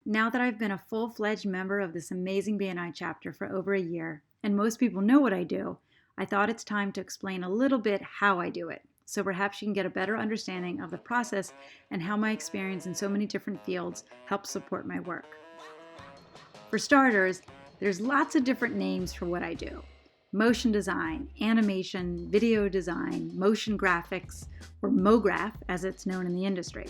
now that I've been a full-fledged member of this amazing BNI chapter for over a year, and most people know what I do, I thought it's time to explain a little bit how I do it, so perhaps you can get a better understanding of the process and how my experience in so many different fields helps support my work. For starters, there's lots of different names for what I do. Motion design, animation, video design, motion graphics, or MoGraph as it's known in the industry.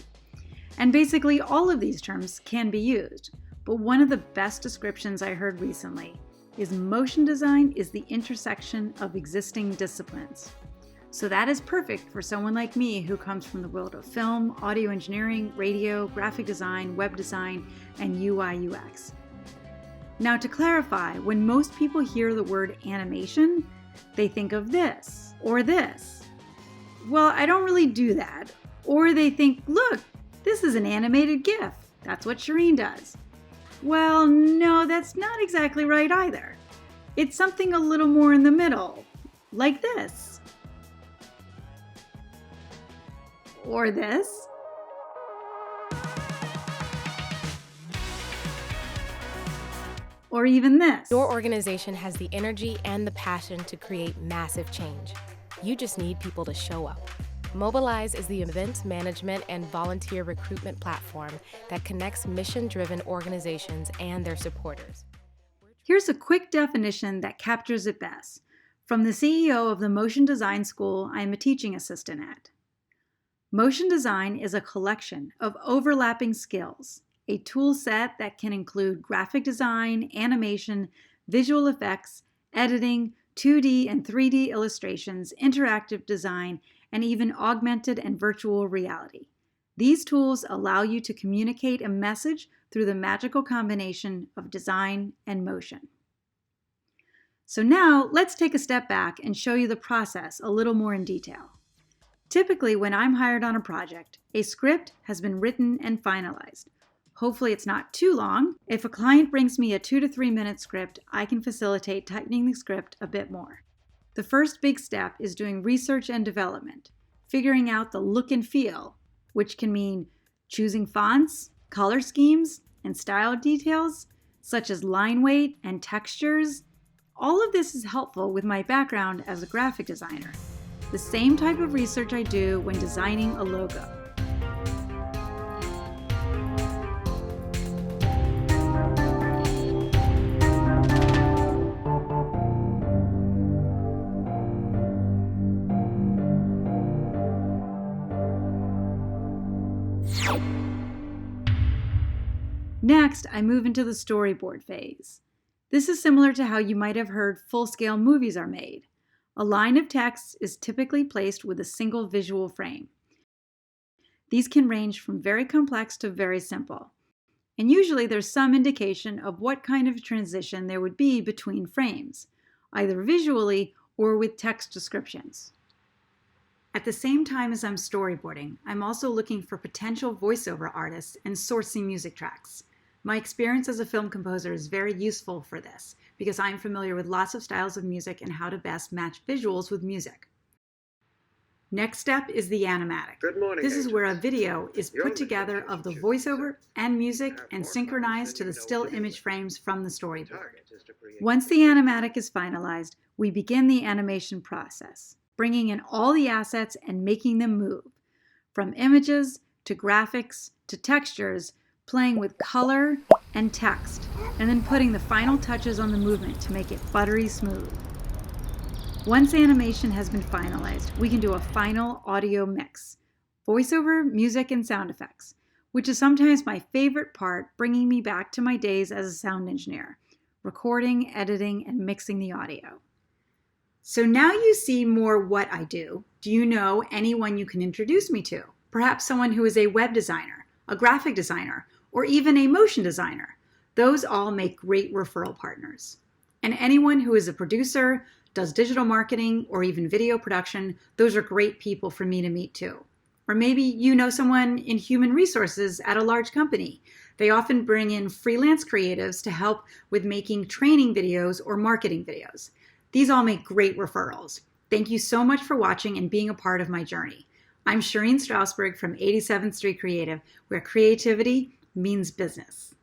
And basically all of these terms can be used, but one of the best descriptions I heard recently is motion design is the intersection of existing disciplines. So that is perfect for someone like me who comes from the world of film, audio engineering, radio, graphic design, web design, and UI UX. Now to clarify, when most people hear the word animation, they think of this or this. Well, I don't really do that. Or they think, look, this is an animated GIF. That's what Shireen does. Well, no, that's not exactly right either. It's something a little more in the middle, like this. Or this. Or even this. Your organization has the energy and the passion to create massive change. You just need people to show up. Mobilize is the event management and volunteer recruitment platform that connects mission-driven organizations and their supporters. Here's a quick definition that captures it best from the CEO of the Motion Design School I am a teaching assistant at. Motion design is a collection of overlapping skills, a tool set that can include graphic design, animation, visual effects, editing, 2D and 3D illustrations, interactive design, and even augmented and virtual reality. These tools allow you to communicate a message through the magical combination of design and motion. So now let's take a step back and show you the process a little more in detail. Typically, when I'm hired on a project, a script has been written and finalized. Hopefully it's not too long. If a client brings me a 2 to 3 minute script, I can facilitate tightening the script a bit more. The first big step is doing research and development, figuring out the look and feel, which can mean choosing fonts, color schemes, and style details, such as line weight and textures. All of this is helpful with my background as a graphic designer. The same type of research I do when designing a logo. Next, I move into the storyboard phase. This is similar to how you might have heard full-scale movies are made. A line of text is typically placed with a single visual frame. These can range from very complex to very simple. And usually there's some indication of what kind of transition there would be between frames, either visually or with text descriptions. At the same time as I'm storyboarding, I'm also looking for potential voiceover artists and sourcing music tracks. My experience as a film composer is very useful for this because I'm familiar with lots of styles of music and how to best match visuals with music. Next step is the animatic. Good morning, this is agents. where a video is put together of the voiceover and music and synchronized to the still image frames from the storyboard. Once the animatic is finalized, we begin the animation process, bringing in all the assets and making them move, from images to graphics to textures, playing with color and text, and then putting the final touches on the movement to make it buttery smooth. Once animation has been finalized, we can do a final audio mix, voiceover, music, and sound effects, which is sometimes my favorite part, bringing me back to my days as a sound engineer, recording, editing, and mixing the audio. So now you see more what I do. Do you know anyone you can introduce me to? Perhaps someone who is a web designer, a graphic designer, or even a motion designer. Those all make great referral partners. And anyone who is a producer, does digital marketing, or even video production, those are great people for me to meet too. Or maybe you know someone in human resources at a large company. They often bring in freelance creatives to help with making training videos or marketing videos. These all make great referrals. Thank you so much for watching and being a part of my journey. I'm Shireen Strausberg from 87th Street Creative, where creativity means business.